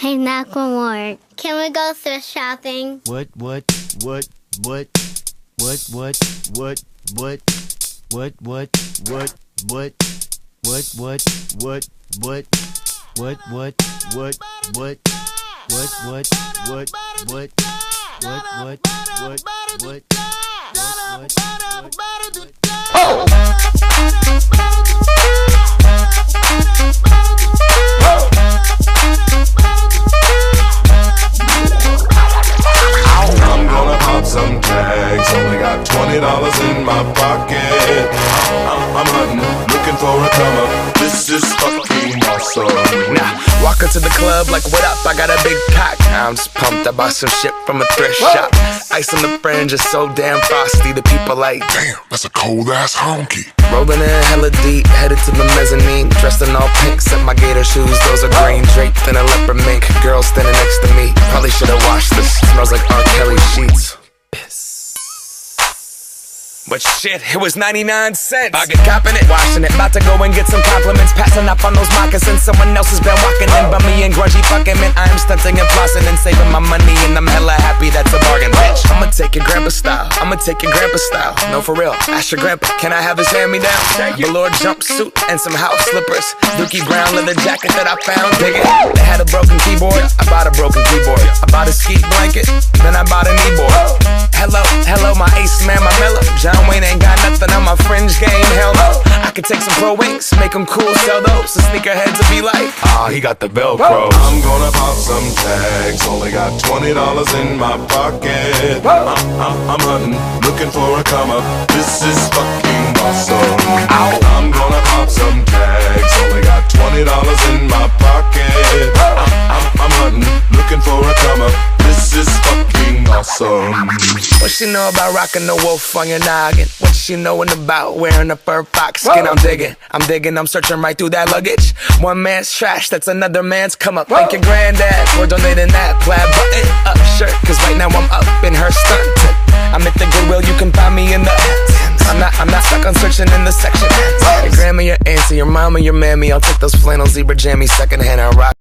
Hey, Macklemore, can we go thrift shopping? What? I'm gonna pop some tags, only got $20 in my pocket. I'm hunting, looking for a come up. This is fucking awesome. Nah, walk into the club like, what up? I got a big cock. I'm just pumped, I bought some shit from a thrift shop. Ice on the fringe is so damn frosty. The people like, Damn, that's a cold ass honky. rolling in hella deep, headed to the mezzanine. Dressed in all pink, set my gator shoes, those are green. Draped in a leopard mink, girl standing next to me. Probably should've washed this, smells like R. Kelly sheets. But shit, it was 99 cents. I get copping it, washing it, about to go and get some compliments. Passing up on those moccasins, someone else has been walking in. Bummy and grungy fucking man, I am stunting and flossing and saving my money, and I'm hella happy that's a bargain, bitch. I'ma take your grandpa style, I'ma take your grandpa style. No, for real, ask your grandpa, can I have his hand-me-down? Velour jumpsuit and some house slippers. Dookie brown leather jacket that I found, dig it. They had a broken keyboard, I bought a broken keyboard. I bought a ski blanket, then I bought a kneeboard. Hello, my ace man, my mellow. John Wayne ain't got nothing on my fringe game, hell no. I could take some pro wings, make them cool, sell those. The sneakerheads will be like, he got the Velcro. I'm gonna pop some tags, only got $20 in my pocket. I'm hunting, looking for a come up. This is fucking awesome. I'm gonna pop some tags, only got $20 in my pocket. I'm hunting, looking for a come up. This is fucking awesome. What she know about rocking the wolf on your noggin? What she knowin' about wearing a fur fox skin? I'm digging, I'm searching right through that luggage. One man's trash, that's another man's come up. Thank your granddad for donating that plaid button up shirt, cause right now I'm up in her skirt. I'm at the Goodwill, you can find me in the I'm not stuck on searching in the section. Your grandma, your auntie, your mama, your mammy, I'll take those flannel zebra jammies secondhand and rock.